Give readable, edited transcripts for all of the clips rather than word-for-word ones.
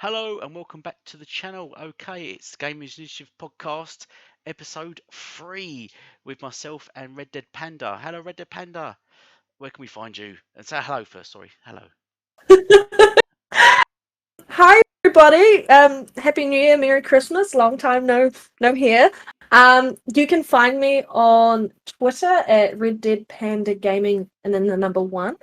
Hello and welcome back to the channel. Okay, it's the Gamers Initiative podcast, episode 3, with myself and Red Dead Panda. Hello, Red Dead Panda. Where can we find you? And say hello first. Sorry, hello. Hi everybody. Happy New Year, Merry Christmas. Long time no here. You can find me on Twitter at Red Dead Panda Gaming and then the number one.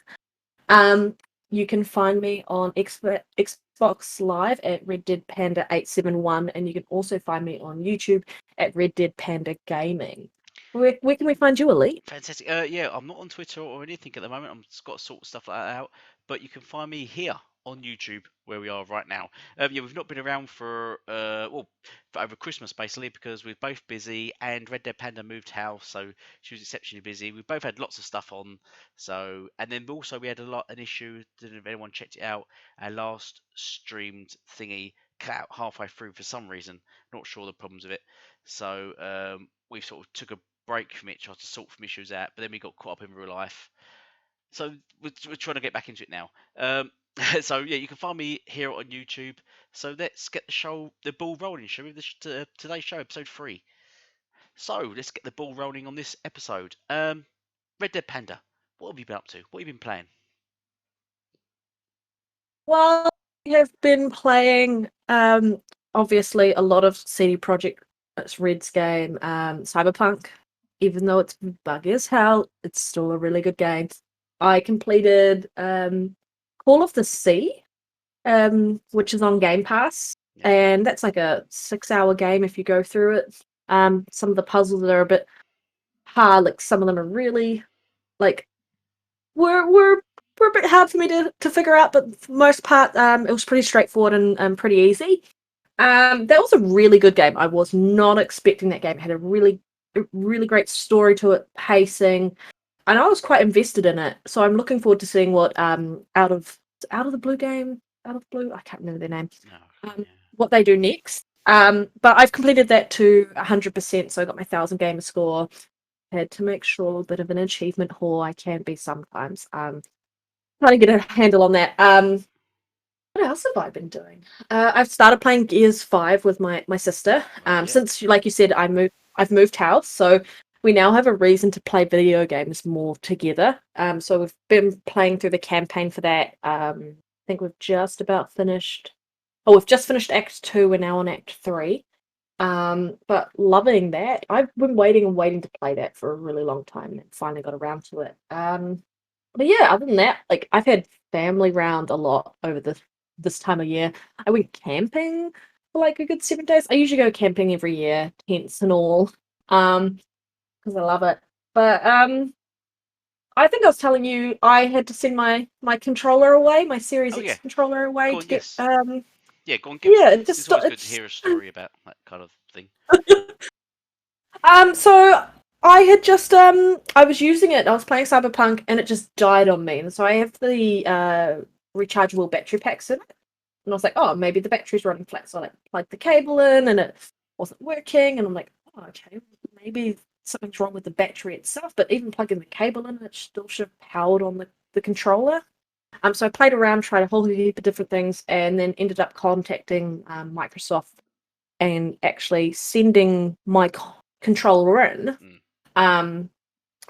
Um, you can find me on Xbox Live at Red Dead Panda 871, and you can also find me on YouTube at Red Dead Panda Gaming. Where can we find you, Elite? Fantastic. Yeah, I'm not on Twitter or anything at the moment. I'm just got to sort stuff like that out. But you can find me here on YouTube, where we are right now. Yeah, we've not been around for over Christmas basically because we're both busy, and Red Dead Panda moved house, so she was exceptionally busy. We both had lots of stuff on, so and then also we had an issue. Don't know if anyone checked it out. Our last streamed thingy cut out halfway through for some reason. Not sure the problems with it. So we sort of took a break from it, tried to sort some issues out, but then we got caught up in real life. So we're trying to get back into it now. So yeah, you can find me here on YouTube. So let's get the ball rolling, shall we? Today's show, episode 3. So let's get the ball rolling on this episode. Red Dead Panda, what have you been up to? What have you been playing? Well, I have been playing obviously a lot of CD Projekt Red's game, Cyberpunk. Even though it's buggy as hell, it's still a really good game. I completed Call of the Sea, which is on Game Pass, Yep. and that's like a 6-hour game if you go through it. Some of the puzzles are a bit hard, like some of them are really like were a bit hard for me to figure out, but for the most part, it was pretty straightforward and pretty easy. That was a really good game. I was not expecting that game. It had a really great story to it, pacing, and I was quite invested in it. So I'm looking forward to seeing what out of the blue game, out of blue, I can't remember their name. No. Um, Yeah. what they do next. But I've completed that to 100%, so I got my 1,000 gamer score. Had to make sure a bit of an achievement whore I can be sometimes. Trying to get a handle on that. What else have I been doing? I've started playing Gears 5 with my sister. Right. Yep. Since, like you said, I've moved house, so we now have a reason to play video games more together. So we've been playing through the campaign for that. I think we've just about finished. Oh, we've just finished Act 2. We're now on Act 3. But loving that. I've been waiting and waiting to play that for a really long time and finally got around to it. But yeah, other than that, like I've had family round a lot over this time of year. I went camping for like a good 7 days. I usually go camping every year, tents and all, because I love it. But I think I was telling you I had to send my controller away, my Series Oh yeah. X controller away Go to on. get Yes. Yeah. Go on. Give us. yeah, it It's just always good to it's hear a story about that kind of thing. So I had just I was using it. I was playing Cyberpunk and it just died on me. And so I have the rechargeable battery packs in it. And I was like, oh, maybe the battery's running flat. So I like plugged the cable in and it wasn't working. And I'm like, oh, okay, maybe something's wrong with the battery itself. But even plugging the cable in, it still should have powered on the controller. So I played around, tried a whole heap of different things, and then ended up contacting Microsoft and actually sending my controller in Mm. um,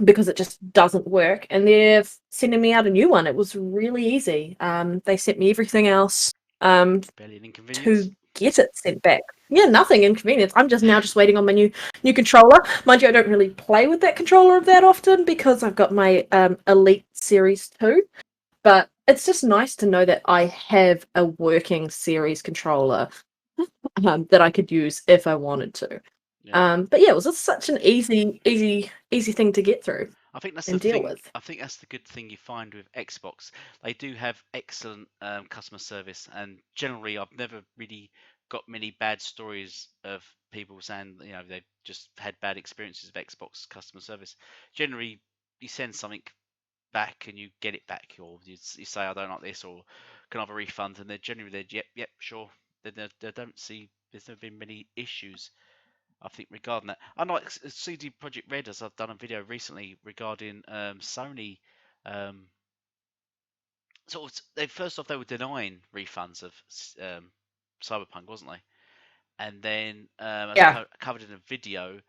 because it just doesn't work. And they're sending me out a new one. It was really easy. They sent me everything else Barely an inconvenience. to get it sent back. Yeah, nothing inconvenience. I'm just now just waiting on my new controller. Mind you, I don't really play with that controller that often because I've got my Elite Series 2. But it's just nice to know that I have a working series controller that I could use if I wanted to. Yeah. But yeah, it was just such an easy thing to get through I think that's the and deal thing. with. I think that's the good thing you find with Xbox. They do have excellent customer service, and generally, I've never really got many bad stories of people saying they've just had bad experiences with Xbox customer service. Generally, you send something back and you get it back, or you say I don't like this, or can I have a refund, and they're generally yep, sure. They don't see there's never been many issues. I think regarding that, unlike CD Projekt Red, as I've done a video recently regarding Sony, um, sort of they first off they were denying refunds of Cyberpunk, wasn't they? And then, as I Yeah. covered in a video,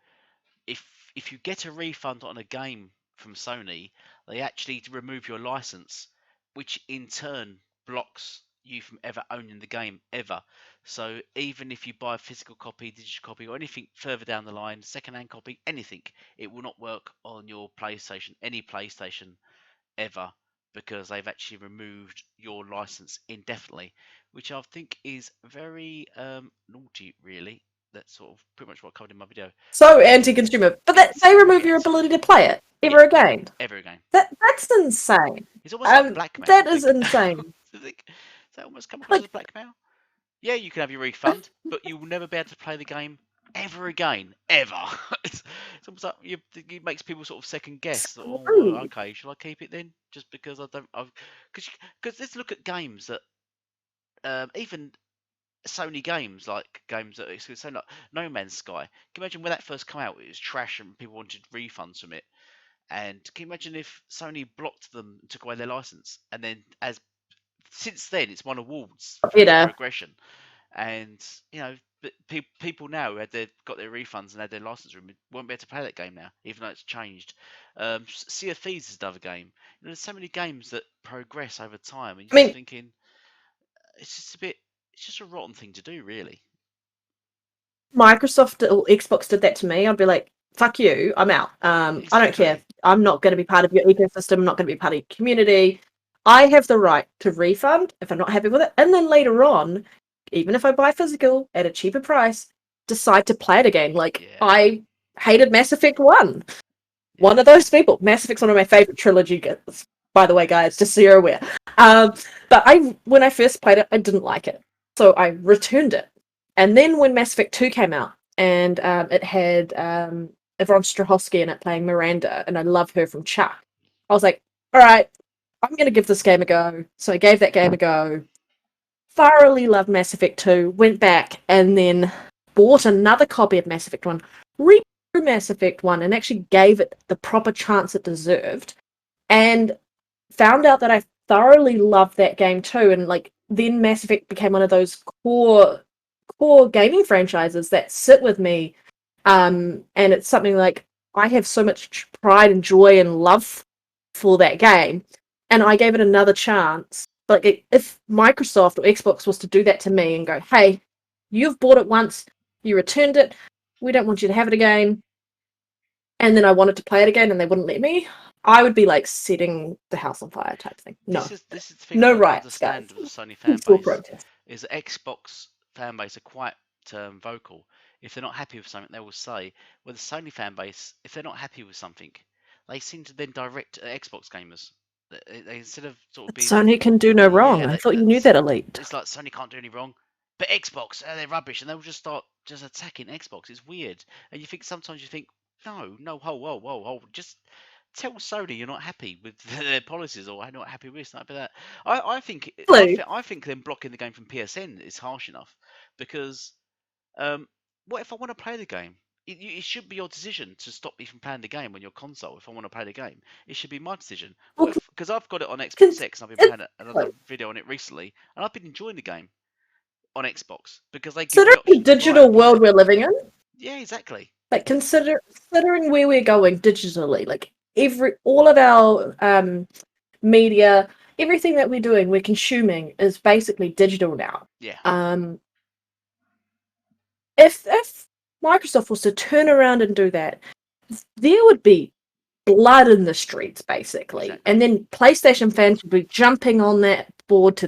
if if you get a refund on a game from Sony, they actually remove your license, which in turn blocks you from ever owning the game ever. So even if you buy a physical copy, digital copy, or anything further down the line, second-hand copy, anything, it will not work on your PlayStation, any PlayStation ever, because they've actually removed your license indefinitely, which I think is very naughty, really. That's sort of pretty much what I covered in my video. So anti-consumer, but It's they remove your weird. ability to play it Yeah, ever again. ever again. That's insane. It's almost like blackmail, That I is think. insane. I think. Does that almost come across as Like, blackmail? Yeah, you can have your refund, but you will never be able to play the game ever again, ever. It's almost like it makes people sort of second guess. Oh, well, screwed. okay, shall I keep it then? Just because I don't, because let's look at games that even Sony games, like games that it's so like No Man's Sky. Can you imagine when that first came out? It was trash and people wanted refunds from it. And can you imagine if Sony blocked them, and took away their license, and then as since then it's won awards for its Better. progression. And you know, but people now who had got their refunds and had their license removed won't be able to play that game now, even though it's changed. Sea of Thieves is another game. You know, there's so many games that progress over time, and I you're just mean, thinking it's just a bit, it's just a rotten thing to do, really. Microsoft or Xbox did that to me, I'd be like, fuck you, I'm out. I don't care. Exactly. I'm not going to be part of your ecosystem. I'm not going to be part of your community. I have the right to refund if I'm not happy with it. And then later on, even if I buy physical at a cheaper price, decide to play it again. Like, Yeah. I hated Mass Effect 1. Yeah. One of those people. Mass Effect's one of my favorite trilogy, by the way, guys, just so you're aware. But when I first played it, I didn't like it. So I returned it. And then when Mass Effect 2 came out, and it had Yvonne Strahovski in it playing Miranda, and I love her from Chuck, I was like, all right, I'm going to give this game a go. So I gave that game a go. Thoroughly loved Mass Effect 2, went back and then bought another copy of Mass Effect 1, re Mass Effect 1, and actually gave it the proper chance it deserved, and found out that I thoroughly loved that game too. And like, then Mass Effect became one of those core gaming franchises that sit with me. And it's something like I have so much pride and joy and love for that game, and I gave it another chance. Like, if Microsoft or Xbox was to do that to me and go, "Hey, you've bought it once, you returned it, we don't want you to have it again," and then I wanted to play it again and they wouldn't let me, I would be like setting the house on fire type thing. No, This is the thing I no don't riots, guys. understand with the Sony fan Full base protest. is that Xbox fan base are quite vocal. If they're not happy with something, they will say. With the Sony fan base, if they're not happy with something, they seem to then direct at Xbox gamers. They instead of sort of being like, Sony can do no wrong. yeah, I thought you knew that, Elite. it's like Sony can't do any wrong, but Xbox, they're rubbish, and they'll just start just attacking Xbox. It's weird, and you think sometimes you think, no, whoa, just tell Sony you're not happy with their policies or I'm not happy with this, not happy with that. Blue. I think them blocking the game from PSN is harsh enough because um, what if I want to play the game? It should be your decision to stop me from playing the game on your console. If I want to play the game, it should be my decision. What Well, if, because I've got it on con- Xbox X and I've been it's playing another like, video on it recently, and I've been enjoying the game on Xbox because they give me considering the the option to buy digital it, play world it. we're living in, Yeah, exactly. like considering where we're going digitally, like all of our media, everything that we're doing, we're consuming is basically digital now. Yeah, Um, if Microsoft was to turn around and do that, there would be blood in the streets, basically. exactly. And then PlayStation fans would be jumping on that board to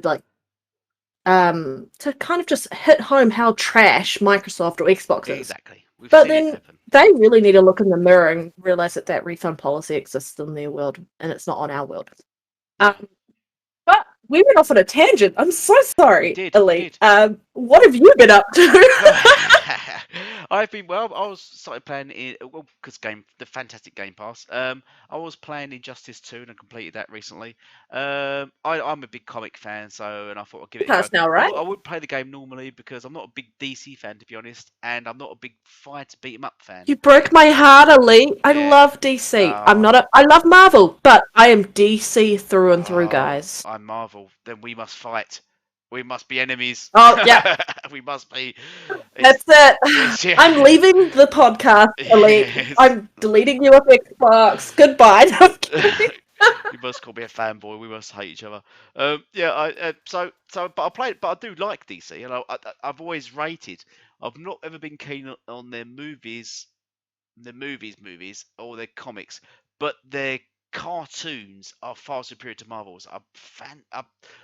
kind of just hit home how trash Microsoft or Xbox is. Exactly. We've But seen it then happen. they really need to look in the mirror and realize that that refund policy exists in their world and it's not on our world. Yeah. Um, but we went off on a tangent. I'm so We sorry, did. We Elite. did. What have you been up Well, to? I've been well. I was started playing it well because the fantastic Game Pass. I was playing Injustice 2 and I completed that recently. I'm a big comic fan, so and I thought I'd give it a go. Pass now, right? I would play the game normally because I'm not a big DC fan to be honest, and I'm not a big fight beat 'em up fan. You broke my heart, Elite. I Yeah. love DC. Oh, I love Marvel, but I am DC through and through, guys. I'm Marvel. Then we must fight. We must be enemies. Oh, yeah, We must be. that's It's, it. it's yeah. I'm leaving the podcast, Elite. Yes. I'm deleting you off Xbox. Goodbye. No, I'm kidding. You must call me a fanboy. We must hate each other. Yeah. But I play, but I do like DC, and I've always rated. I've not ever been keen on their movies or their comics, but their cartoons are far superior to Marvel's. I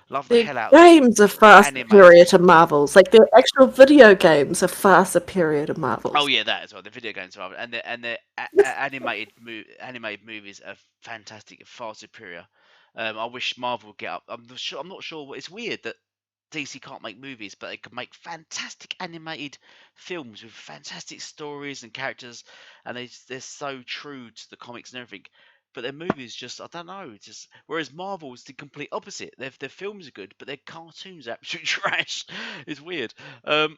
love the The hell out of games are the far superior animated. to Marvel's. Like the actual video games are far superior to Oh Marvel's. yeah, that as well. The video games are, and the animated movies are fantastic, far superior. I wish Marvel would get up. I'm not sure. It's weird that DC can't make movies, but they can make fantastic animated films with fantastic stories and characters, and they're so true to the comics and everything. But their movies just, I don't know, just whereas Marvel's the complete opposite. Their films are good, but their cartoons are absolute trash. It's weird. Um,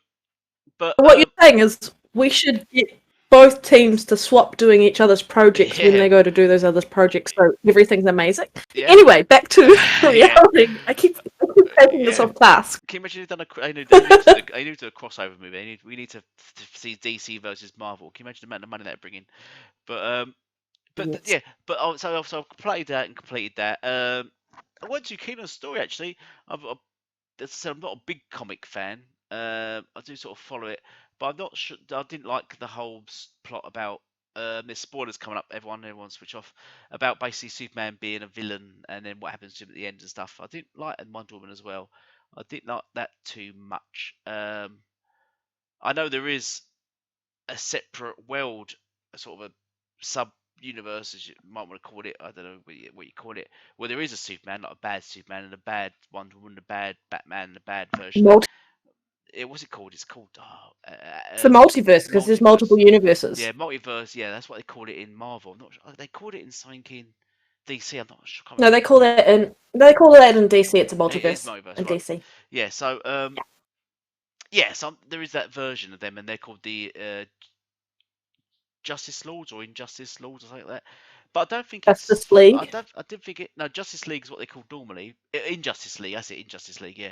but What you're saying is we should get both teams to swap doing each other's projects when yeah, they go to do those other projects, so everything's amazing. yeah, Anyway, back to yeah, reality. I keep taking this yeah. off task. Can you imagine if done a? They need to do a crossover movie. We need to see DC versus Marvel. Can you imagine the amount of money that'd bring in? But Yes. yeah. But so I've played that and completed that. I wasn't too keen on the story actually. As I said, I'm not a big comic fan. I do sort of follow it, but I'm not sure. I didn't like the whole plot about. There's spoilers coming up. Everyone switch off about basically Superman being a villain and then what happens to him at the end and stuff. I didn't like and Wonder Woman as well. I didn't like that too much. I know there is a separate world, a sort of a sub universe, as you might want to call it. I don't know what you call it. Where there is a Superman, like a bad Superman, and a bad Wonder Woman, a bad Batman, and a bad version. Multi- What's it called? It's called it's a multiverse because there's multiverse. multiple universes. Yeah, multiverse. Yeah, that's what they call it in Marvel. I'm not sure. They called it in something in DC. I'm not sure. I can't No, remember. they call that in DC. It's a It is multiverse multiverse, in right? DC. Yeah. So yeah. So there is that version of them, and they're called the Justice Lords or Injustice Lords or something like that. But I don't think it's. Justice League. I didn't think it. No, Justice League is what they call normally. Injustice League. That's it. Injustice League. Yeah.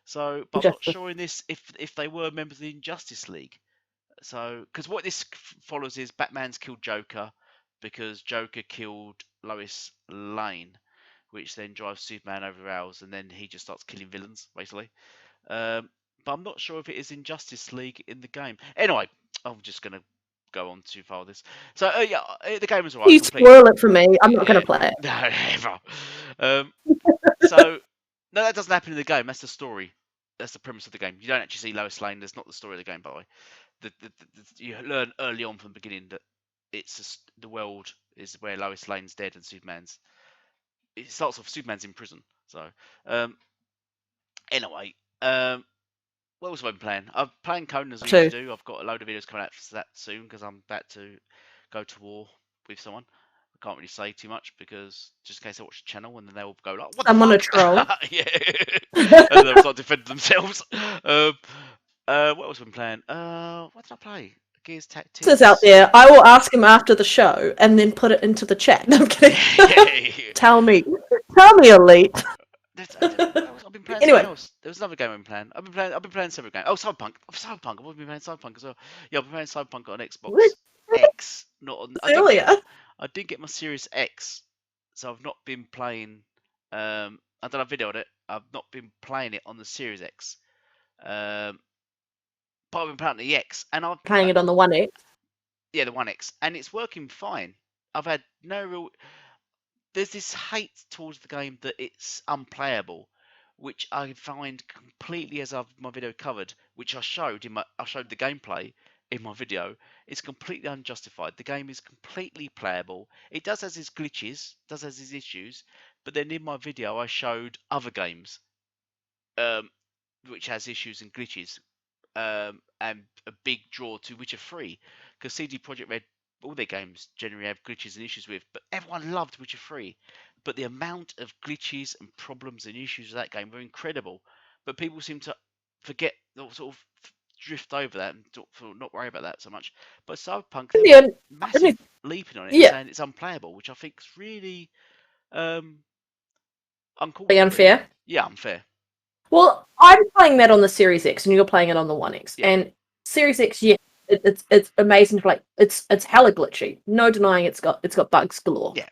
So, but I'm not Justice. sure in this if they were members of the Injustice League. So, because what this follows is Batman's killed Joker because Joker killed Lois Lane, which then drives Superman over the rails, and then he just starts killing villains basically. But I'm not sure if it is Injustice League in the game. Anyway, I'm just gonna go on too far with this. So yeah, the game was alright. You Completed. spoil it for me. I'm not going Yeah, to play it. no, never. Um, so no, that doesn't happen in the game. That's the story. That's the premise of the game. You don't actually see Lois Lane. That's not the story of the game, by the way. You learn early on from the beginning that the world is where Lois Lane's dead and Superman's. It starts off Superman's in prison. So um, anyway, what else have I been playing? I'm playing Conan as I usually Too. do. I've got a load of videos coming out for that soon because I'm about to go to war with someone. I can't really say too much because just in case they watch the channel and then they'll go like, "What the Someone a fuck?" troll. Yeah, and then they'll start defending themselves. What else have I been playing? What did I play? Gears Is out Tactics. there. I will ask him after the show and then put it into the chat. No, I'm kidding. Yeah. Tell me, Elite. I've been playing something Anyway, else. There was another game I've been playing. I've been playing several games. Oh, Cyberpunk. Cyberpunk. I've been playing Cyberpunk as well. Yeah, I've been playing Cyberpunk on Xbox X. Not on. earlier. I did get my Series X, so I've not been playing. I don't have video on it. I've not been playing it on the Series X. But I've been playing the X, and Playing it on the One X. yeah, the One X, and it's working fine. I've had no real. There's this hate towards the game that it's unplayable, which I find completely, as my video covered, which I showed the gameplay in my video. It's completely unjustified. The game is completely playable. It does has its glitches, does has its issues, but then in my video I showed other games, um, which has issues and glitches, and a big draw to Witcher 3, because CD Projekt Red, all their games generally have glitches and issues with, but everyone loved Witcher 3. But the amount of glitches and problems and issues of that game were incredible. But people seem to forget, or sort of drift over that and sort of not worry about that so much. But Cyberpunk, they're Yeah, massive leaping on it and yeah, saying it's unplayable, which I think is really um, uncalled for, really. unfair. Yeah, unfair. Well, I'm playing that on the Series X, and you're playing it on the One X. Yeah. And Series X, yeah, it's amazing to play. It's hella glitchy. No denying it's got bugs galore. Yeah.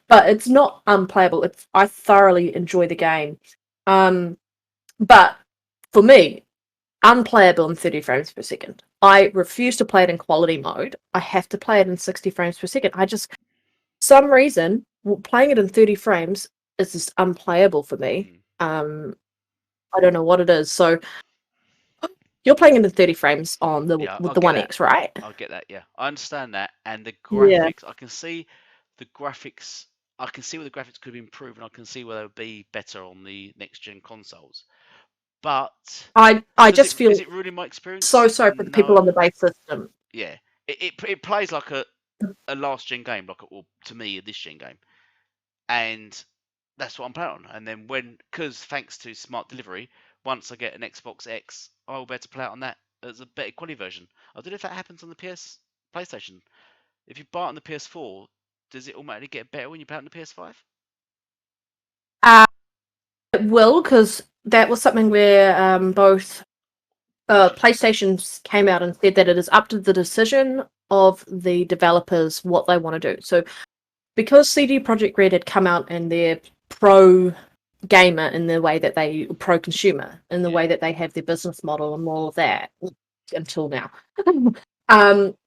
But it's not unplayable. I thoroughly enjoy the game. But for me, unplayable in 30 frames per second. I refuse to play it in quality mode. I have to play it in 60 frames per second. Some reason, playing it in 30 frames is just unplayable for me. I don't know what it is. So you're playing it in 30 frames on Yeah, with I'll the get One that. X, right? I'll get that. Yeah, I understand that, and the Yeah. graphics. I can see the graphics. I can see where the graphics could be improved, and I can see where they would be better on the next gen consoles. But I just feel is it ruining my so experience? sorry for the people on the No. base system. Yeah, it plays like a last gen game, or to me a this gen game, and that's what I'm playing on. And then because thanks to smart delivery, once I get an Xbox X, I'll be able to play it on that as a better quality version. I don't know if that happens on the PlayStation. If you buy it on the PS4, does it automatically get better when you play it on the PS5? Uh, it will, because that was something where both PlayStation came out and said that it is up to the decision of the developers what they want to do. So because CD Projekt Red had come out and they're pro gamer in the way that they pro consumer in the way that they have their business model and all of that until now.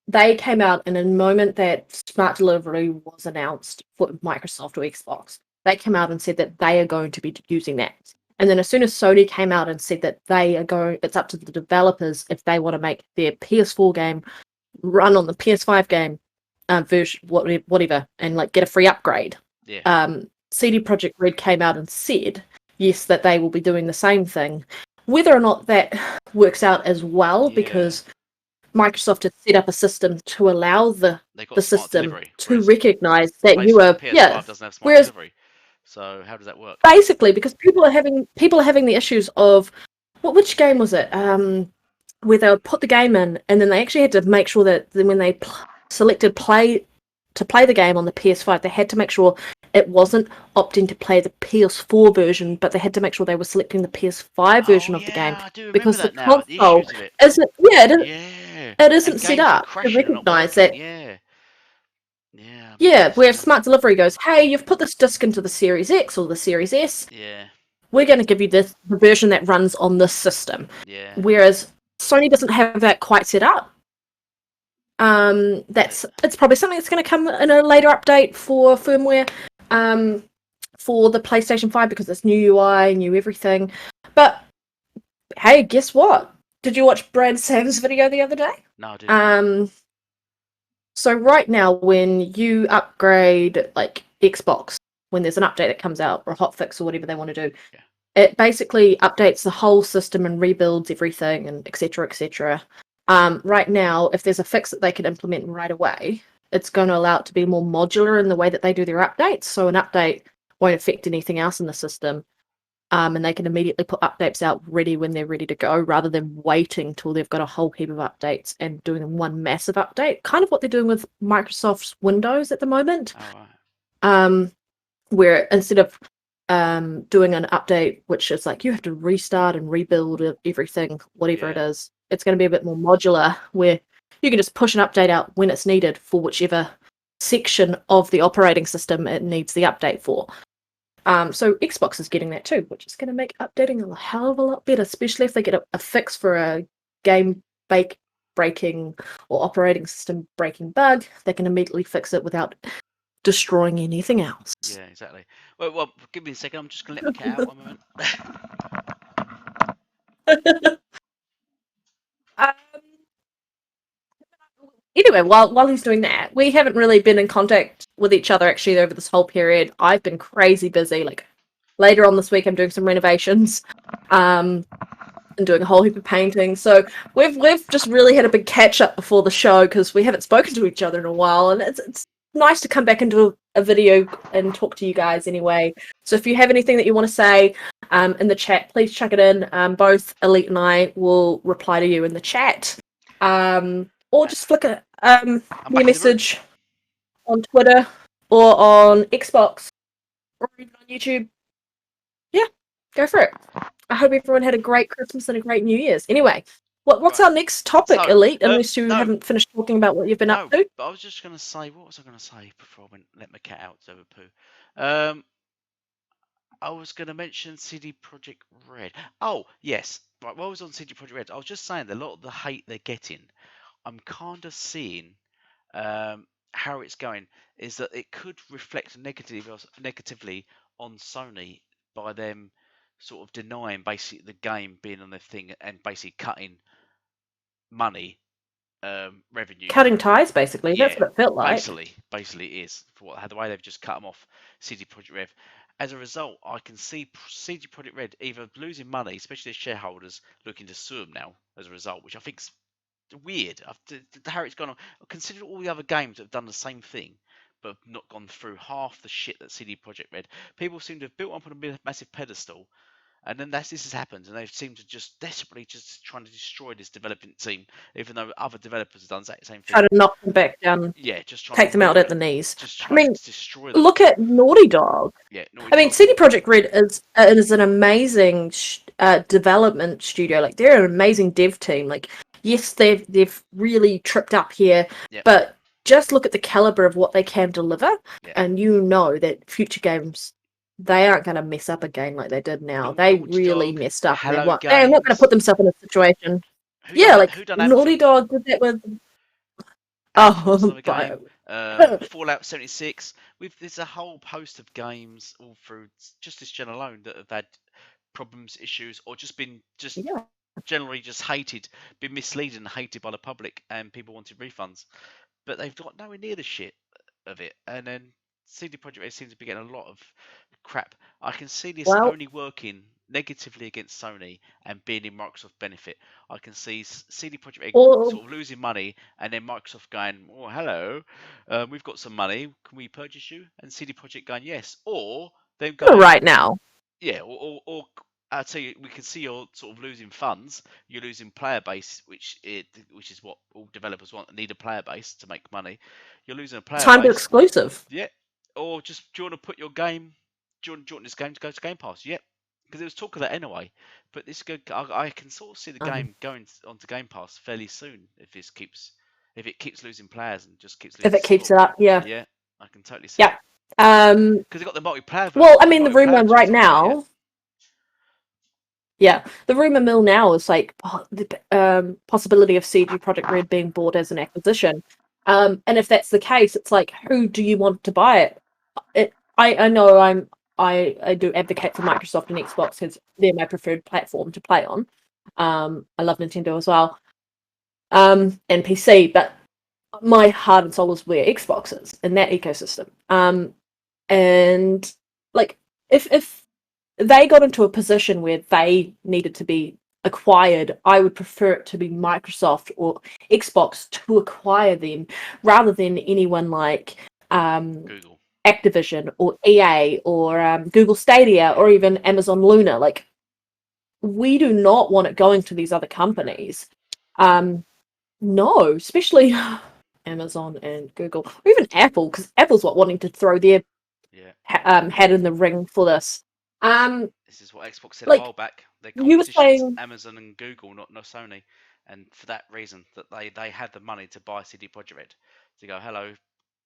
They came out in a moment that smart delivery was announced for Microsoft or Xbox. They came out and said that they are going to be using that. And then as soon as Sony came out and said that it's up to the developers if they want to make their PS4 game run on the PS5 game version, whatever, and like get a free upgrade. Yeah. CD Projekt Red came out and said, yes, that they will be doing the same thing. Whether or not that works out as well, because Microsoft has set up a system to allow the They got smart system delivery, to whereas recognize that you PlayStation are, PS5 doesn't have smart Whereas delivery. So how does that work? basically, because people are having the issues of which game was it? Where they would put the game in, and then they actually had to make sure that when they selected play to play the game on the PS5, they had to make sure it wasn't opting to play the PS4 version, but they had to make sure they were selecting the PS5 version Oh of the game yeah, I do remember because the that now. The console issues of it. isn't. Yeah, Yeah, it and isn't set games were up to crashing and not recognize working. that. Yeah, yeah, I Yeah, where understand. smart delivery goes, hey, you've put this disc into the Series X or the Series S. Yeah, We're going to give you the version that runs on this system. yeah. Whereas Sony doesn't have that quite set up. It's probably something that's going to come in a later update for firmware for the PlayStation 5 because it's new UI, new everything. But hey, guess what? Did you watch Brad Sam's video the other day? No, I didn't. So right now, when you upgrade like Xbox, when there's an update that comes out or a hotfix or whatever they want to do, Yeah. it basically updates the whole system and rebuilds everything and etc. etc. Right now, if there's a fix that they can implement right away, it's going to allow it to be more modular in the way that they do their updates. So an update won't affect anything else in the system. And they can immediately put updates out ready when they're ready to go rather than waiting till they've got a whole heap of updates and doing one massive update. Kind of what they're doing with Microsoft's Windows at the moment. All right. Where instead of doing an update, which is like you have to restart and rebuild everything, whatever it is, it's going to be a bit more modular where you can just push an update out when it's needed for whichever section of the operating system it needs the update for. So Xbox is getting that too, which is going to make updating a hell of a lot better, especially if they get a fix for a game breaking or operating system breaking bug. They can immediately fix it without destroying anything else. Yeah, exactly. Well, give me a second. I'm just gonna let my cat out one moment. um, anyway, while he's doing that, we haven't really been in contact with each other actually over this whole period. I've been crazy busy. Like later on this week, I'm doing some renovations, and doing a whole heap of painting. So we've just really had a big catch up before the show because we haven't spoken to each other in a while, and it's nice to come back into a video and talk to you guys anyway. So if you have anything that you want to say in the chat, please chuck it in. Both Elite and I will reply to you in the chat. Or just flick a message on Twitter or on Xbox or even on YouTube. Yeah, go for it. I hope everyone had a great Christmas and a great New Year's. Anyway, what's Right. our next topic, So, Elite? Unless you no, haven't finished talking about what you've been up no. to. But I was just gonna say, what was I gonna say before I went let my cat out over poo? I was gonna mention CD Project Red. Oh, yes. Right. While I was on CD Project Red, I was just saying that a lot of the hate they're getting, I'm kind of seeing how it's going is that it could reflect negatively on Sony by them sort of denying basically the game being on their thing and basically cutting money revenue Cutting from ties, basically. That's yeah what it felt like. basically it is for what the way they've just cut them off CD Projekt Red. As a result, I can see CD Projekt Red either losing money, especially their shareholders looking to sue them now as a result, which I think's weird. How it's gone on, considering all the other games that have done the same thing but have not gone through half the shit that CD Projekt Red. People seem to have built up on a massive pedestal, and then this has happened, and they seem to just desperately just trying to destroy this developing team, even though other developers have done the same Try thing. to knock them back down, Yeah, just trying to take them out ruin at them, the knees. just I trying to mean, destroy them. look at Naughty Dog. Yeah, Naughty I mean, Dog. CD Projekt Red is an amazing development studio. Like, they're an amazing dev team. Like, yes, they've really tripped up here, Yeah, but just look at the caliber of what they can deliver, yeah. and you know that future games, they aren't going to mess up a game like they did now. They Naughty really Dog, messed up, and Hello they're not going to Games. put themselves in a situation. Yeah, like Who done Naughty Anthem? Dog did that with Anthem was oh, another game. but Fallout 76. There's a whole host of games all through just this gen alone that have had problems, issues, or just been just yeah. generally just hated, been misleading and hated by the public, and people wanted refunds. But they've got nowhere near the shit of it. And then CD Projekt Red seems to be getting a lot of crap. I can see this Well, only working negatively against Sony and being in Microsoft benefit. I can see CD Projekt Red or sort of losing money, and then Microsoft going, "Oh, hello, we've got some money. Can we purchase you?" And CD Projekt going, "Yes," or them going, right now. yeah, or I'd say we can see you're sort of losing funds. You're losing player base, which is what all developers want. Need a player base to make money. You're losing a player Time to base, exclusive. yeah. Or just do you want to put your game? Do you want this game to go to Game Pass? Yep. Because it was talk of that anyway. But I can sort of see the game going onto Game Pass fairly soon if it keeps losing players and just keeps If losing it keeps support. it up, yeah. Yeah, I can totally see Yeah. it. Um, Because they got the multiplayer well, I the mean, the rumor multiplayer right tools coming out. Yeah. now, yeah, the rumor mill now is like the possibility of CG Project Red being bought as an acquisition. And if that's the case, it's like, who do you want to buy it? I know I do advocate for Microsoft and Xbox because they're my preferred platform to play on. I love Nintendo as well, and PC, but my heart and soul is where Xbox is in that ecosystem. And like if they got into a position where they needed to be acquired, I would prefer it to be Microsoft or Xbox to acquire them rather than anyone like Google. Activision or EA or Google Stadia or even Amazon Luna. Like, we do not want it going to these other companies. No, especially Amazon and Google, or even Apple, because Apple's what wanting to throw their Yeah. hat in the ring for this. This is what Xbox said a Like while back. Their you were competition's saying, Amazon and Google, not Sony. And for that reason, that they had the money to buy CD Projekt Red to go, hello,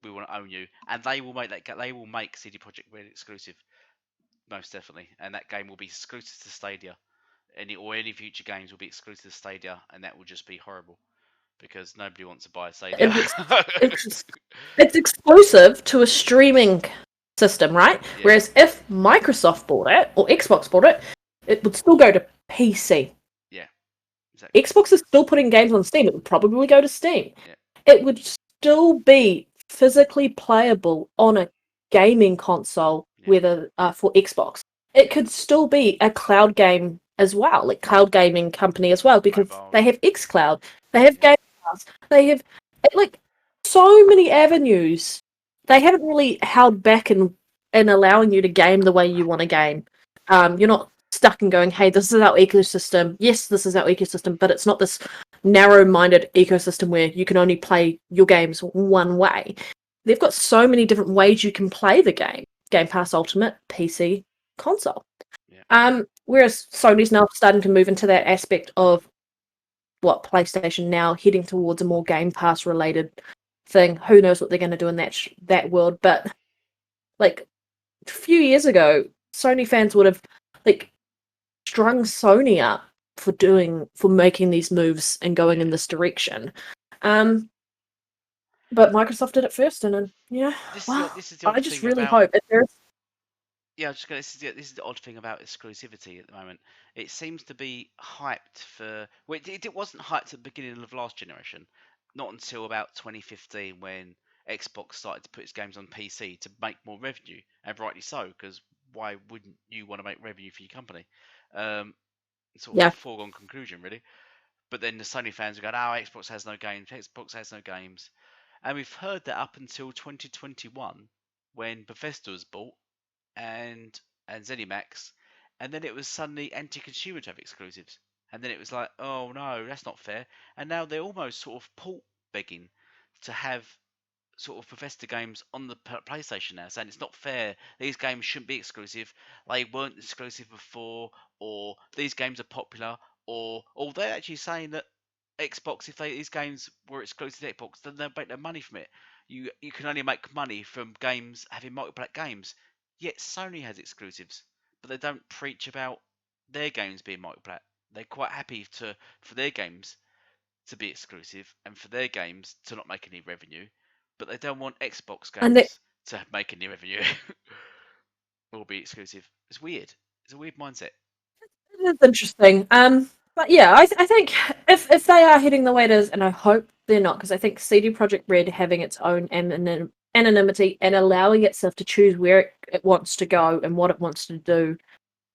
we want to own you, and they will make they will make CD Projekt Red exclusive, most definitely, and that game will be exclusive to Stadia. Any future games will be exclusive to Stadia, and that will just be horrible because nobody wants to buy Stadia. it's it's exclusive to a streaming system, right? Yeah, Whereas if Microsoft bought it or Xbox bought it, it would still go to PC. yeah, exactly. Xbox is still putting games on Steam. It would probably go to Steam. Yeah, It would still be physically playable on a gaming console, yeah. whether for Xbox. It could still be a cloud game as well, like cloud gaming company as well, because Mobile, they yeah, have xCloud, they have yeah, Game Pass, they have like so many avenues. They haven't really held back in allowing you to game the way you want to game. You're not stuck and going, hey, this is our ecosystem. Yes, this is our ecosystem, but it's not this narrow-minded ecosystem where you can only play your games one way. They've got so many different ways you can play the game. Game Pass Ultimate, PC, console. yeah. Whereas Sony's now starting to move into that aspect of what PlayStation now heading towards a more Game Pass related thing. Who knows what they're going to do in that world? But like a few years ago, Sony fans would have like strung Sony up for making these moves and going in this direction. But Microsoft did it first, and yeah, well, This is the I odd just thing really about. hope if there's Yeah, this is the odd thing about exclusivity at the moment. It seems to be hyped for. Well, it wasn't hyped at the beginning of last generation, not until about 2015 when Xbox started to put its games on PC to make more revenue, and rightly so, because why wouldn't you want to make revenue for your company? Um, it's sort of a yeah, foregone conclusion, really. But then the Sony fans are going, "Oh, Xbox has no games. Xbox has no games," and we've heard that up until 2021 when Bethesda was bought and ZeniMax, and then it was suddenly anti-consumer to have exclusives, and then it was like, oh no, that's not fair, and now they're almost sort of port begging to have sort of Bethesda games on the PlayStation now, saying it's not fair. These games shouldn't be exclusive. They weren't exclusive before, or these games are popular, or they're actually saying that Xbox, if these games were exclusive to Xbox, then they'll make their money from it. You can only make money from games having multiplayer games. Yet Sony has exclusives, but they don't preach about their games being multiplayer. They're quite happy for their games to be exclusive and for their games to not make any revenue, but they don't want Xbox and that games to make any revenue or be exclusive. It's weird. It's a weird mindset. is interesting. But yeah, I think if they are heading the way it is, and I hope they're not, because I think CD Projekt Red having its own anonymity and allowing itself to choose where it wants to go and what it wants to do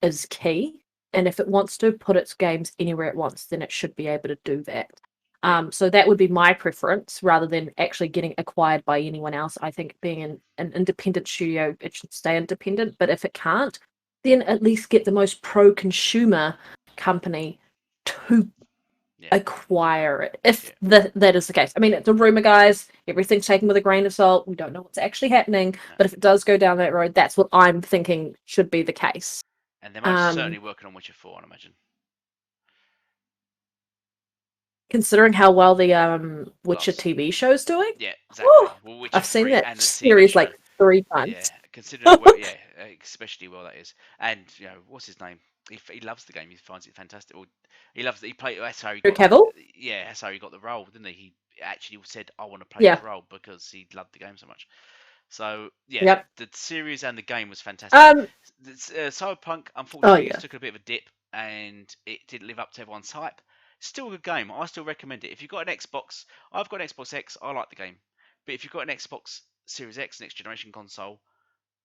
is key. And if it wants to put its games anywhere it wants, then it should be able to do that. Yeah, So that would be my preference rather than actually getting acquired by anyone else. I think being an independent studio, it should stay independent. But if it can't, then at least get the most pro-consumer company to yeah, acquire it. yeah. If that is the case, I mean, it's a rumor, guys. Everything's taken with a grain of salt. We don't know what's actually happening. No. But if it does go down that road, that's what I'm thinking should be the case. And they're most Um, certainly working on Witcher 4, I imagine. Considering how well the Witcher Last. TV show's doing. Yeah, Whew, exactly. Well, Witcher I've seen 3 that and the TV series show. like 3 times. Yeah, considering how well, yeah, especially well that is. And what's his name? He loves the game. He finds it fantastic. Or he loves it. He played. That's how he Henry got. Cavill? Yeah, that's how he got the role, didn't he? He actually said, "I want to play Yeah. this role" because he loved the game so much. So yeah, Yep. the series and the game was fantastic. Um. Cyberpunk, Oh unfortunately, it's yeah. took a bit of a dip and it didn't live up to everyone's hype. Still a good game. I still recommend it. If you've got an Xbox, I've got an Xbox X. I like the game, but if you've got an Xbox Series X, next generation console,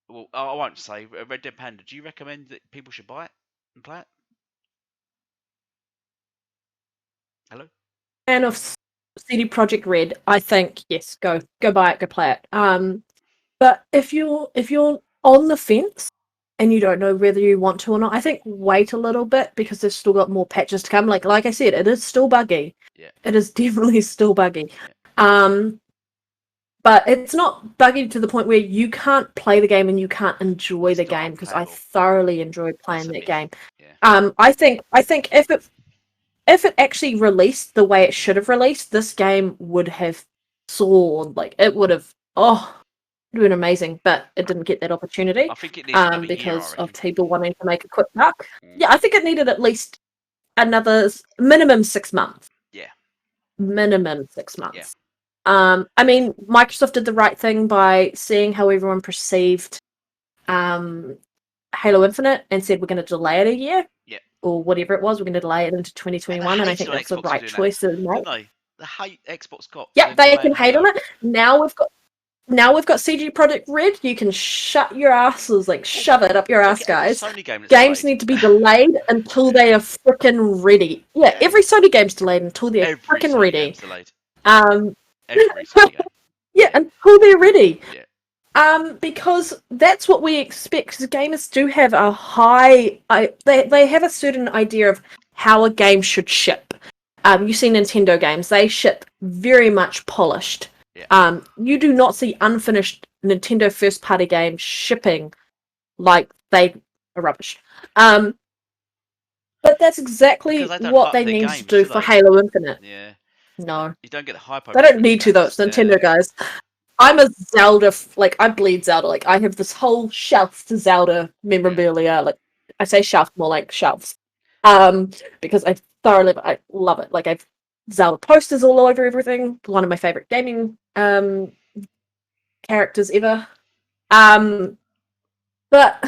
well, I won't say Red Dead Panda. Do you recommend that people should buy it and play it? Hello. Fan of CD Project Red, I think yes, go buy it, go play it. But if you're on the fence and you don't know whether you want to or not, I think wait a little bit because there's still got more patches to come. Like I said, it is still buggy. Yeah. It is definitely still buggy. Yeah. Um, but it's not buggy to the point where you can't play the game and you can't enjoy It's the not game because I unplayable. thoroughly enjoyed That's playing a that myth. game. Yeah. I think if it actually released the way it should have released, this game would have soared. Like it would have it would have been amazing, but it didn't get that opportunity. I think it needs another year. I Because of reckon. people wanting to make a quick buck. Mm. Yeah, I think it needed at least another minimum 6 months. Yeah. Minimum six Yeah. months. I mean, Microsoft did the right thing by seeing how everyone perceived um, Halo Infinite and said we're going to delay it a year Yeah. or whatever it was. We're going to delay it into And they 2021, and I hated think on that's the Xbox for right doing that, choice to make. didn't they? The hate Xbox got for Yep, them they delaying can hate on Halo. it. Now we've got CG Project Red. You can shut your asses, like Well, shove it up your ass, look at every guys. Sony game that's Games delayed. need to be delayed until Yeah. they are freaking ready. Yeah, Yeah. every Sony game's delayed until they're Every freaking Sony ready. game's delayed. Um, Every Sony game. yeah, until they're ready. Yeah. Because that's what we expect. Because gamers do have a high, they have a certain idea of how a game should ship. You see Nintendo games; they ship very much polished. Yeah. You do not see unfinished Nintendo first party games shipping like they are rubbish. Um, But that's because exactly they don't what hype they their need to games, do do for they? Halo Infinite. Yeah, No, you don't get the hype they over don't Infinite need to though. fans. It's Yeah, Nintendo, guys. I'm a Zelda, like, I bleed Zelda. Like, I have this whole shelf to Zelda yeah. memorabilia. Like, I say shelf, more like shelves. Um, because I love it. Like, I've Zelda posters all over everything. One of my favorite gaming characters ever. Um, but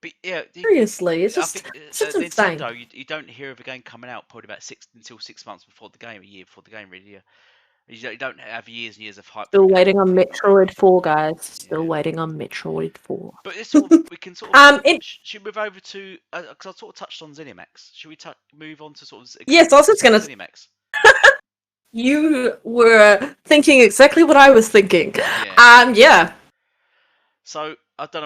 But yeah, seriously, I think it's just insane. Nintendo, you don't hear of a game coming out probably about 6 months before the game, a year before the game, really. Yeah. You don't have years and years of hype for a Still game. waiting on Metroid 4, guys. Still Yeah. waiting on Metroid 4. But it's sort of we can sort of It, should move over to because I sort of touched on ZeniMax. Should we move on to sort of yes, I was just exclusives for gonna. ZeniMax? You were thinking exactly what I was thinking. Yeah. Yeah. So I've got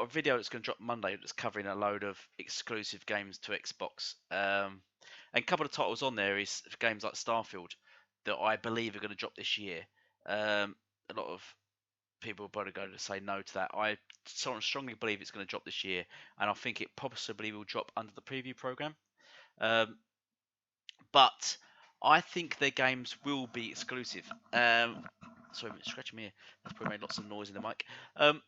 a video that's going to drop Monday that's covering a load of exclusive games to Xbox. And a couple of titles on there is games like Starfield that I believe are going to drop this year. A lot of people are probably going to say no to that. I strongly believe it's going to drop this year, and I think it possibly will drop under the preview program. Um, but I think their games will be exclusive. Sorry, I'm scratching my ear. That's probably made lots of noise in the mic. Um,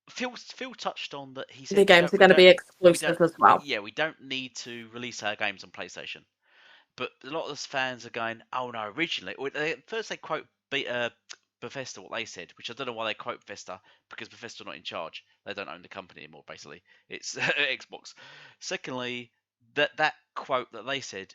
Phil touched on that. He said The games are going to be exclusive as well. we don't need to release our games on PlayStation. But a lot of us fans are going, oh no, originally. First they quote Bethesda, what they said, which I don't know why they quote Bethesda, because Bethesda are not in charge. They don't own the company anymore, basically. It's Xbox. Secondly, that quote that they said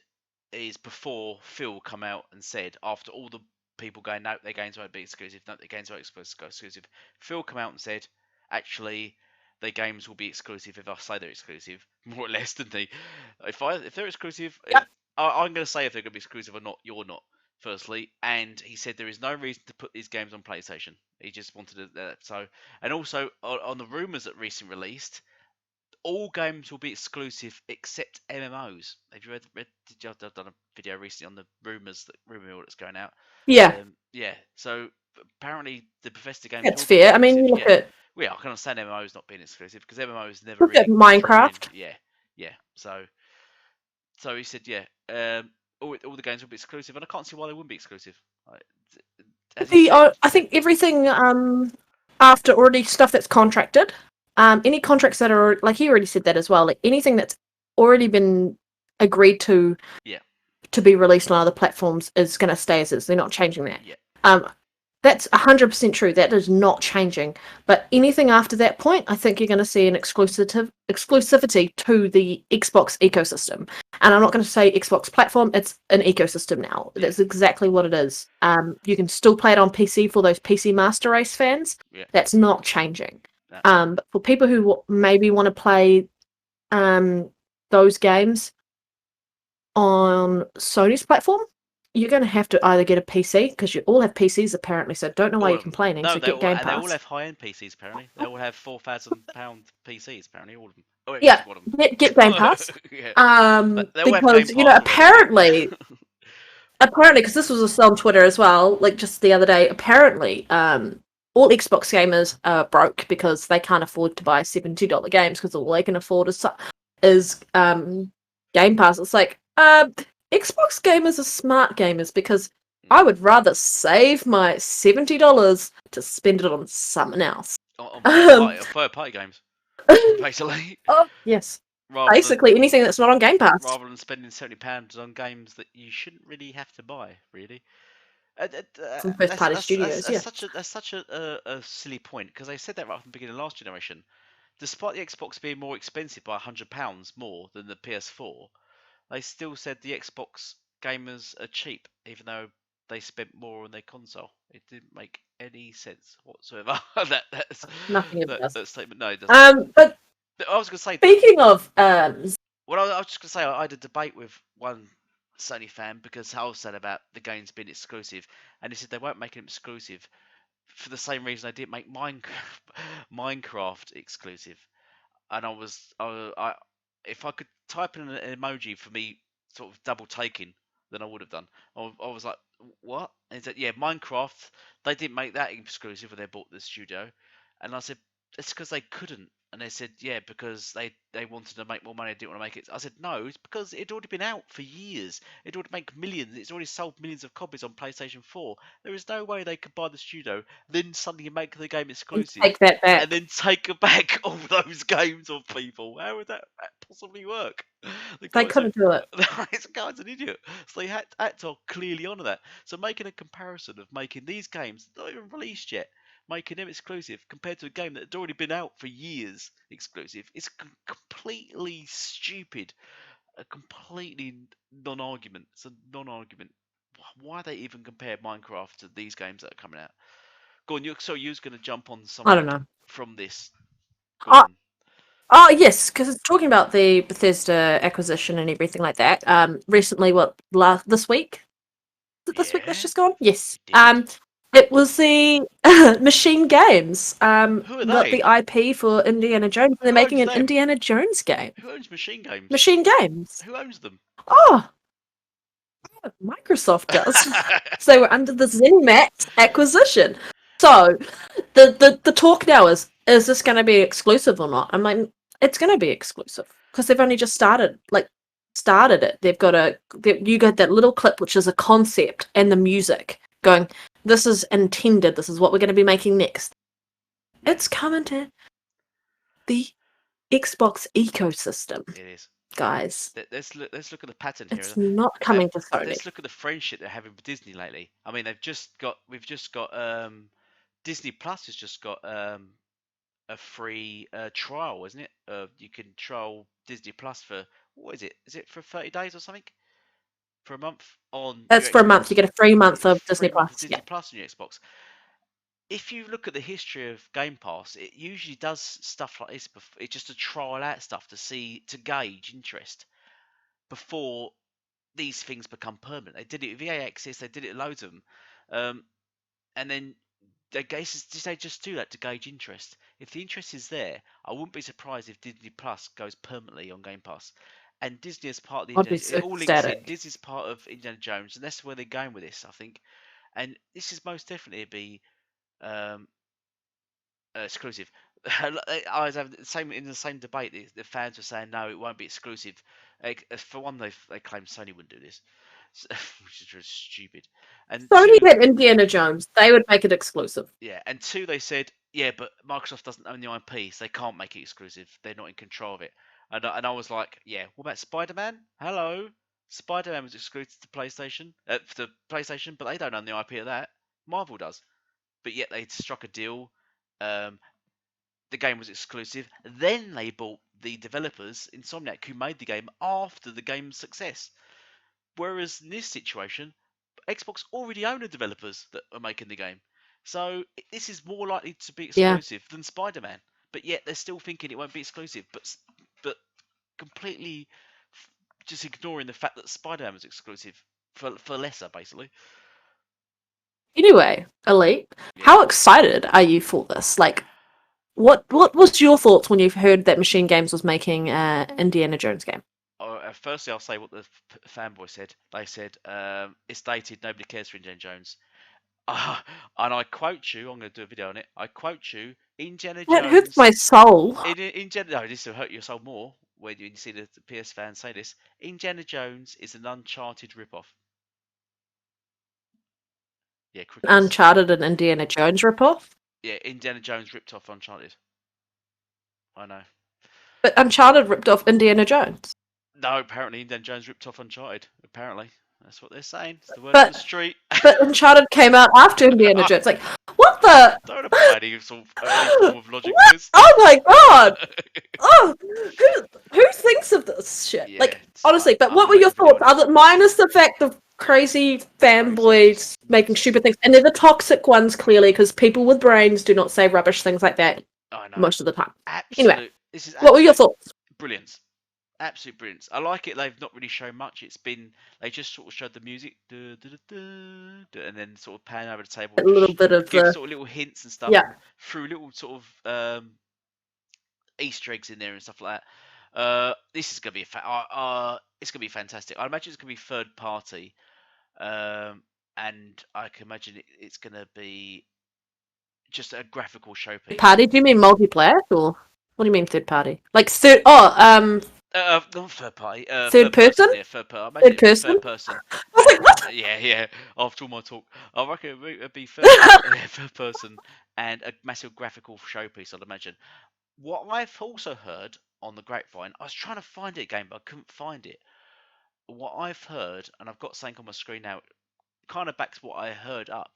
is before Phil come out and said, after all the people going, no, their games won't be exclusive, no, their games won't be exclusive. Phil come out and said, actually, their games will be exclusive if I say they're exclusive, more or less, didn't he? If they're exclusive, Yep. I'm going to say if they're going to be exclusive or not. You're not, firstly. And he said there is no reason to put these games on PlayStation. He just wanted to. So, and also on the rumors that recently released, all games will be exclusive except MMOs. Have you read I've done a video recently on the rumor mill that's going out. Yeah, Yeah. So apparently the Bethesda games that's will be fair. I mean, exclusive. you Yeah. look Well, yeah, I can understand MMOs not being exclusive because MMOs never at really drawn in. Minecraft. Yeah. Yeah. So he said, yeah, all the games will be exclusive, and I can't see why they wouldn't be exclusive. Like, as he said, I think everything after already stuff that's contracted, any contracts that are like he already said that as well. Like anything that's already been agreed yeah, to be released on other platforms is going to stay as is. They're not changing that. yeah, Um, that's 100% true. That is not changing. But anything after that point, I think you're going to see an exclusivity to the Xbox ecosystem. And I'm not going to say Xbox platform. It's an ecosystem now. yeah, That's exactly what it is. You can still play it on PC for those PC Master Race fans. yeah. That's not changing. No, But for people who maybe want to play those games on Sony's platform, you're going to have to either get a PC because you all have PCs apparently. So don't know why all you're of them. complaining. No, So get Game they all Pass. have high-end PCs. Apparently, they all have £4,000 PCs. Apparently, all of them. Oh, every Yeah, single one get Game of Pass. them. Yeah, they all have Game Because Pass already. Yeah, apparently, because this was on Twitter as well, like just the other day. Apparently, all Xbox gamers are broke because they can't afford to buy $70 games because all they can afford is Game Pass. It's like Xbox gamers are smart gamers because I yeah. would rather save my $70 to spend it on something else. On Um, third party games, basically, oh yes, rather than basically anything that's not on Game Pass. spending £70 on games that you shouldn't really have to buy. Really. From first party studios, yeah. That's such a silly point because they said that right from the beginning of last generation. Despite the Xbox being more expensive by £100 more than the PS4, they still said the Xbox gamers are cheap, even though they spent more on their console. It didn't make any sense whatsoever. Nothing ever does. That statement. No, it doesn't. But I was going to say. speaking of Well, I was just going to say I had a debate with one Sony fan because I was said about the games being exclusive, and he said they won't make them exclusive for the same reason they didn't make Minecraft exclusive. And if I could type in an emoji for me sort of double taking, then I would have done. I was like, what? And he said, yeah, Minecraft, they didn't make that exclusive when they bought the studio. And I said, it's because they couldn't. And they said, yeah, because they wanted to make more money, they didn't want to make it. I said, no, it's because it'd already been out for years. It would make millions. It's already sold millions of copies on PlayStation 4. There is no way they could buy the studio, then suddenly make the game And exclusive, take that and back. then take back all those games of people. How would that possibly work? The They guy's a couldn't do it. this guy's an idiot. So they had to clearly honour that. So making a comparison of making these games not even released yet, making them exclusive compared to a game that had already been out for years exclusive, is completely stupid. A completely non-argument. It's a non-argument. Why they even compare Minecraft to these games that are coming out? Go on, you was going to jump on I don't something know. from this. Go Oh, on. oh yes, because it's talking about the Bethesda acquisition and everything like that. Recently, this week? Is it this week that's Yeah, just gone? Yes. it did. It was the Machine Games. Who are Got they? the IP for Indiana Jones. And they're Who making owns an them? Indiana Jones game. Who owns Machine Games? Machine Games. Who owns them? Oh, Microsoft does. So they were under the ZeniMax acquisition. So the talk now is this going to be exclusive or not? I'm like, it's going to be exclusive because they've only just started it. You got that little clip which is a concept and the music going. This is intended. This is what we're going to be making next. Yeah, It's coming to the Xbox ecosystem, it is. guys. Let's look at the pattern here. It's not coming to Sony. Let's look at the friendship they're having with Disney lately. I mean, we've just got Disney Plus has just got a free trial, isn't it? You can trial Disney Plus for what is it? Is it for 30 days or something? For a month on It's your for a month. Xbox? You get a free You month get a of Disney free month of Plus. Disney Yeah, Plus on your Xbox. If you look at the history of Game Pass, it usually does stuff like this. It's just to trial out stuff to gauge interest before these things become permanent. They did it with EA Access. They did it with loads of them, and then they just do that to gauge interest. If the interest is there, I wouldn't be surprised if Disney Plus goes permanently on Game Pass. And Disney is part of the I'd be It so all links in. ecstatic. Disney's part of Indiana Jones, and that's where they're going with this, I think. And this is most definitely be um, exclusive. I was having the same in the same debate. The fans were saying no, it won't be exclusive. For one, they claimed Sony wouldn't do this, which is just stupid. And Sony two, had Indiana Jones. They would make it exclusive. yeah, and two, they said yeah, but Microsoft doesn't own the IP, so they can't make it exclusive. They're not in control of it. And I was like, yeah, what about Spider-Man? Hello, Spider-Man was exclusive to PlayStation, for the PlayStation, but they don't own the IP of that. Marvel does, but yet they struck a deal. Um, the game was exclusive. Then they bought the developers, Insomniac, who made the game after the game's success. Whereas in this situation, Xbox already own the developers that are making the game. So this is more likely to be Yeah. exclusive than Spider-Man. But yet they're still thinking it won't be exclusive. But completely just ignoring the fact that Spider-Man was exclusive for lesser, basically. Anyway, Elite, Yeah. how excited are you for this? Like, what was your thoughts when you heard that Machine Games was making Indiana Jones game? Firstly, I'll say what the fanboy said. They said, it's dated, nobody cares for Indiana Jones. And I quote you, I'm going to do a video on it. I quote you, Indiana That hurts Jones. my soul. No, this will hurt your soul more when you see the PS fans say this. Indiana Jones is an Uncharted rip-off. Yeah, crickets. Uncharted and Indiana Jones ripoff, Yeah, Indiana Jones ripped off Uncharted. I know. but Uncharted ripped off Indiana Jones. No, apparently Indiana Jones ripped off Uncharted. Apparently. That's what they're saying. It's the word on the But street. but Uncharted came out after Indiana Jones. Like, what the? Don't apply any form of logic to What? this. Oh my god! Oh, who thinks of this shit? Yeah, Like, honestly, but I'm what gonna were make your a video thoughts? on it. Other minus the fact of crazy fanboys making stupid things, and they're the toxic ones clearly, because people with brains do not say rubbish things like that I know. most of the time. Anyway, Absolute. This is what were your absolute thoughts? brilliance. Absolute brilliance. I like it. They've not really shown much. They just sort of showed the music, and then sort of pan over the table, A little bit of give the sort of little hints and stuff, yeah. and threw little sort of Easter eggs in there and stuff like that. This is gonna be it's gonna be fantastic. I imagine it's gonna be third party, and I can imagine it's gonna be just a graphical showpiece. Party? Do you mean multiplayer or? What do you mean third party? Like third? Oh, Not third party. third Third person. person? Yeah, third person. Imagine Third it'd be person? third person. I was like, what? Yeah, yeah. After all my talk, I reckon it'd be third, third person and a massive graphical showpiece. I'd imagine. What I've also heard on the grapevine, I was trying to find it again, but I couldn't find it. What I've heard, and I've got something on my screen now, kind of backs what I heard up.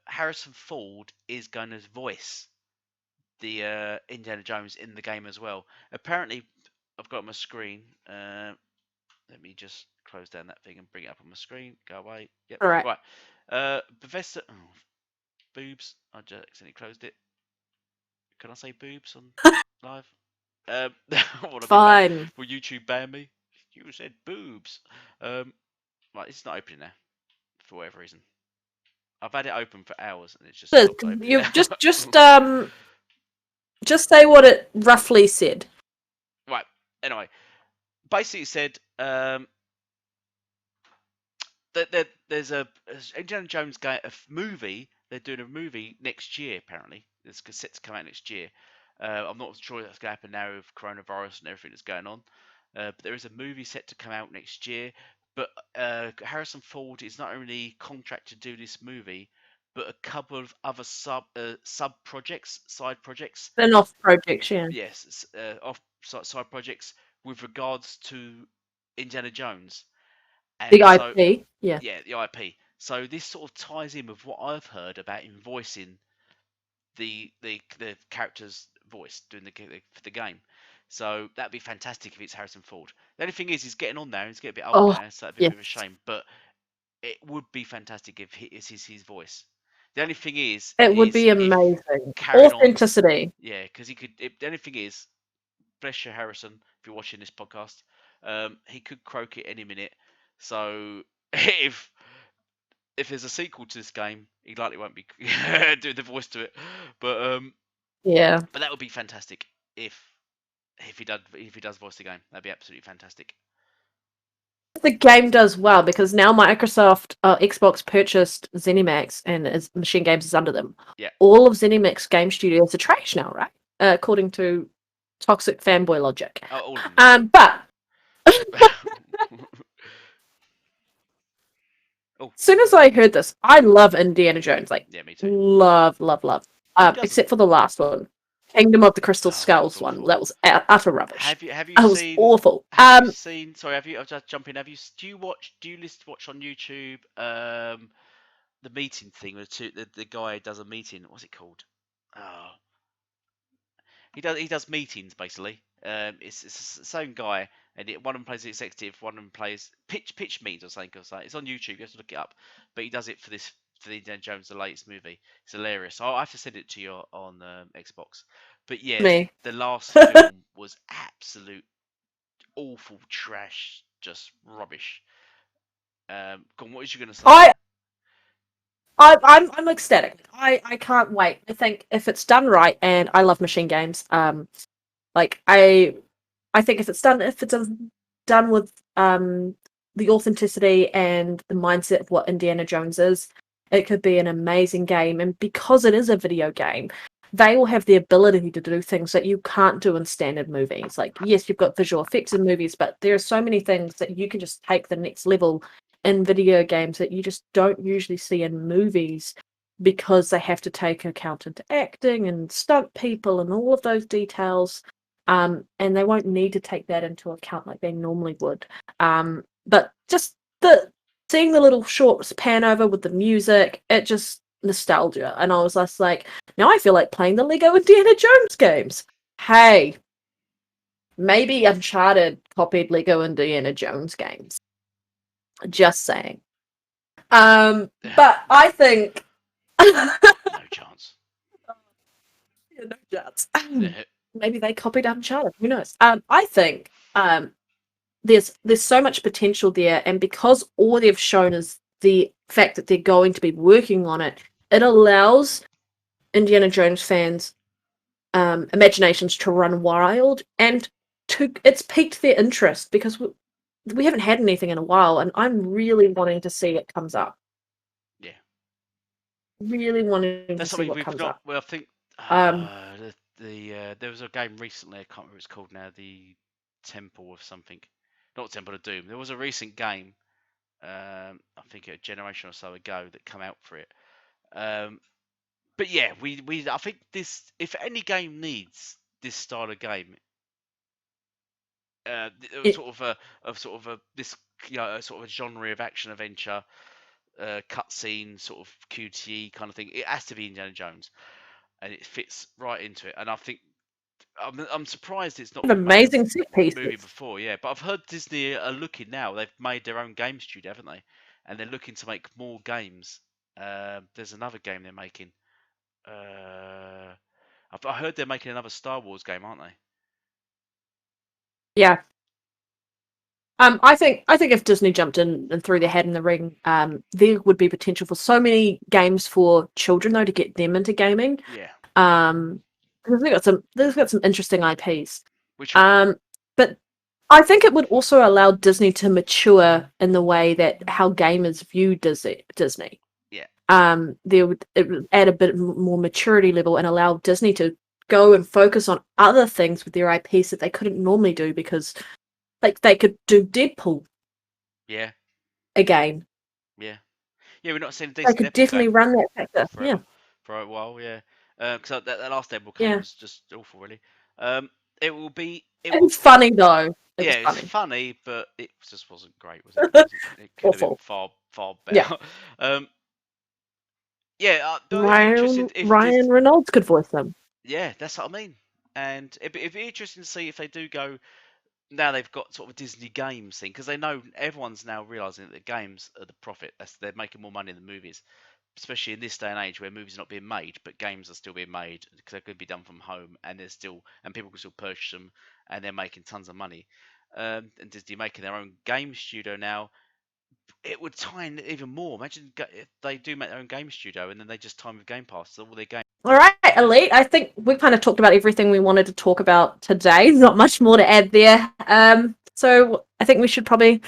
Harrison Ford is going to voice the Indiana Jones in the game as well. Apparently, I've got it on my screen. Let me just close down that thing and bring it up on my screen. Go away. Yep. All right, Right. Bethesda. Oh, boobs. I just accidentally closed it. Can I say boobs on live? I want to be banned. fine. Will YouTube ban me? You said boobs. Right, it's not opening now for whatever reason. I've had it open for hours and it's just stopped opening You now. just say what it roughly said. Right. Anyway, basically it said that there's a Indiana Jones movie. They're doing a movie next year. Apparently, it's set to come out next year. I'm not sure if that's going to happen now with coronavirus and everything that's going on. But there is a movie set to come out next year. But Harrison Ford is not only contracted to do this movie, but a couple of other sub projects, side projects. An off projection. Yes, off side projects with regards to Indiana Jones. The And so, IP. Yeah. yeah, the IP. So this sort of ties in with what I've heard about him voicing the character's voice doing for the game. So that'd be fantastic if it's Harrison Ford. The only thing is, he's getting on now. He's getting a bit older Oh, now, so that'd be a yes. bit of a shame. But it would be fantastic if it's his voice. The only thing is It would be if amazing. carrying on, Authenticity. yeah, because he could. The only thing is, bless you, Harrison, if you're watching this podcast, he could croak it any minute. So if there's a sequel to this game, he likely won't be doing the voice to it. But Yeah. but that would be fantastic if if he does voice the game. That'd be absolutely fantastic. The game does well because now Microsoft Xbox purchased ZeniMax and Machine Games is under them. Yeah. All of ZeniMax game studios are trash now, right? According to toxic fanboy logic. Oh, all of them. Yeah. But Oh, as soon as I heard this, I love Indiana Jones. Like, yeah, me too. love, love, love. Who doesn't? Except for the last one, Kingdom of the Crystal Oh, that was Skulls one. awful. That was utter rubbish. Have you That was seen? awful. Have you seen? Sorry, have you? I'll just jump in. Do you watch? Do you list watch on YouTube? The meeting thing with the guy does a meeting. What's it called? Oh, he does meetings basically. It's the same guy, and one of them plays the executive, one of them plays pitch meetings or something. It's on YouTube. You have to look it up. But he does it for the Indiana Jones, the latest movie. It's hilarious. I have to send it to you on Xbox. But yeah, me. the last film was absolute awful trash, just rubbish. Go on, what was you gonna say? I'm ecstatic. I can't wait. I think if it's done right, and I love machine games. Like I think if it's done with the authenticity and the mindset of what Indiana Jones is, it could be an amazing game. And because it is a video game, they will have the ability to do things that you can't do in standard movies. Like, yes, you've got visual effects in movies, but there are so many things that you can just take the next level in video games that you just don't usually see in movies because they have to take account into acting and stunt people and all of those details. And they won't need to take that into account like they normally would. But just seeing the little shorts pan over with the music, it just nostalgia. And I was just like, now I feel like playing the Lego Indiana Jones games. Hey, maybe Uncharted copied Lego Indiana Jones games. Just saying. But I think no chance. Yeah, no chance. Maybe they copied Uncharted. Who knows? I think there's so much potential there, and because all they've shown is the fact that they're going to be working on it, it allows Indiana Jones fans' imaginations to run wild, and it's piqued their interest because we haven't had anything in a while, and I'm really wanting to see it comes up. Yeah. Really wanting That's to see something what we've comes not. up. Well, I think There was a game recently. I can't remember what it's called now. The Temple of something, not Temple of Doom. There was a recent game. I think a generation or so ago that come out for it. Um, but yeah, we I think this, if any game needs this style of game, It, sort of a this, a sort of a genre of action adventure, cutscene sort of QTE kind of thing. It has to be Indiana Jones, and it fits right into it. And I think I'm surprised it's not been made a amazing set movie pieces. before. Yeah, but I've heard Disney are looking now. They've made their own game studio, haven't they? And they're looking to make more games. There's another game they're making. Uh, I heard they're making another Star Wars game, aren't they? Yeah. I think if Disney jumped in and threw their hat in the ring, there would be potential for so many games for children though to get them into gaming. Yeah. Um, because they've got some interesting IPs. Which Um, but I think it would also allow Disney to mature in the way that how gamers view Disney. yeah, It would add a bit more maturity level and allow Disney to go and focus on other things with their IPs that they couldn't normally do because like they could do Deadpool yeah, again. yeah, yeah. We're not seeing a They decent could Deadpool game definitely run that factor. Yeah, for a while. Yeah, because that last Deadpool game yeah. was just awful, really. Um, it will be it It will was funny though. It Yeah, was it's funny. funny, but it just wasn't great, was it? It wasn't. It could have been Awful. far Yeah. better. Um, yeah, but it'd be interesting Ryan if Ryan this. Reynolds could voice them. Yeah, that's what I mean. And it'd be interesting to see if they do go, now they've got sort of a Disney games thing, because they know everyone's now realizing that the games are the profit. They're making more money than movies, especially in this day and age where movies are not being made, but games are still being made because they could be done from home, and people can still purchase them, and they're making tons of money. And Disney making their own game studio now, it would tie in even more. Imagine if they do make their own game studio and then they just tie with Game Pass, so all their games. All right, Elite. I think we kind of talked about everything we wanted to talk about today. Not much more to add there. So I think we should probably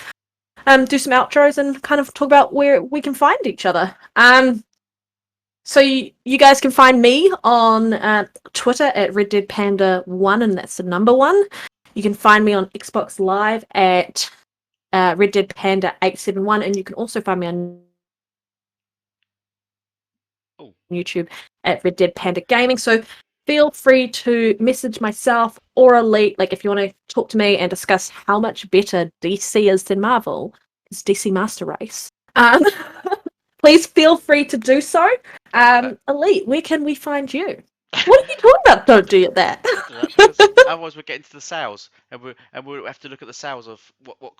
do some outros and kind of talk about where we can find each other. So you guys can find me on Twitter at Red Dead Panda 1, and that's the number 1. You can find me on Xbox Live at Red Dead Panda 871, and you can also find me on Oh, YouTube at Red Dead Panda Gaming. So feel free to message myself or Elite, like if you want to talk to me and discuss how much better DC is than Marvel, it's DC Master Race. Please feel free to do so. Elite, where can we find you? What are you talking about? Don't do that. I don't know, because otherwise we're getting to the sales, and we'll have to look at the sales of what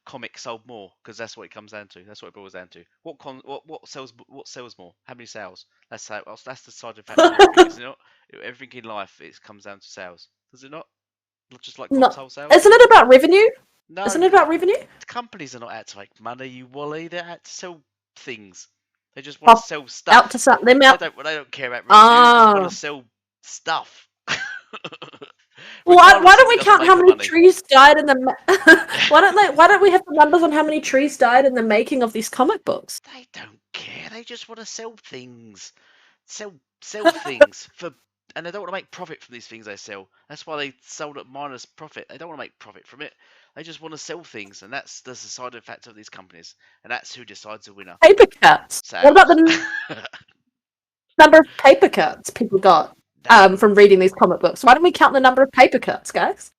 comic sold more, because that's what it comes down to. That's what it boils down to. What sells more? How many sales? That's the deciding factor of everything, isn't it? Everything in life, it comes down to sales, does it not? Not just like No, console sales. isn't it about revenue? No, Isn't it about revenue? companies are not out to make money, you wally. They're out to sell things. They just want to Pop sell out to stuff. suck them They out. don't care about revenue. They just want Ah. to sell stuff. Why Regardless don't if it we doesn't count make how the many money. trees died in the? Why don't we have the numbers on how many trees died in the making of these comic books? They don't care. They just want to sell things. Sell things for, and they don't want to make profit from these things they sell. That's why they sold at minus profit. They don't want to make profit from it. They just want to sell things, and that's the deciding factor of these companies, and that's who decides the winner. Paper cuts. What about Sales. the number of paper cuts people got That from reading these comic books? Why don't we count the number of paper cuts, guys?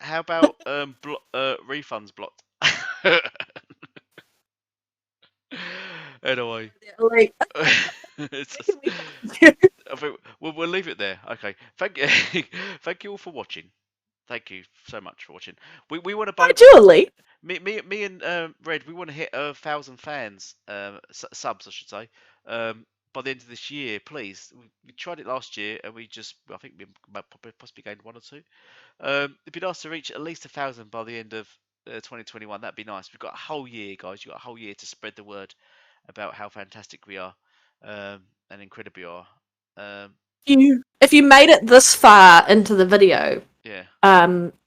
How about refunds blocked? Anyway, Like, it's where just, can we find you? I think we'll leave it there. Okay, thank you, thank you all for watching. Thank you so much for watching. We want to Hi, both Julie. me and Red. We want to hit 1,000 fans, subs, I should say, by the end of this year, please. We tried it last year, and I think we might possibly gained 1 or 2. It'd be nice to reach at least 1,000 by the end of 2021. That'd be nice. We've got a whole year, guys. You've got a whole year to spread the word about how fantastic we are, and incredible we are. If you made it this far into the video, Yeah.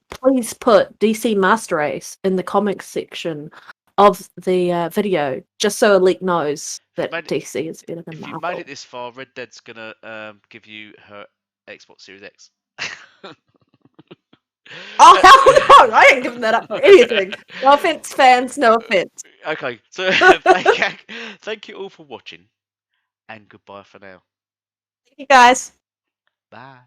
please put DC Master Race in the comments section of the video, just so Elite knows If you that made it, DC is better than if you made Marvel. it this far, Red Dead's gonna give you her Xbox Series X. Oh hell no! I ain't giving that up for anything. No offense, fans. No offense. Okay, so thank you all for watching, and goodbye for now. You guys. Bye.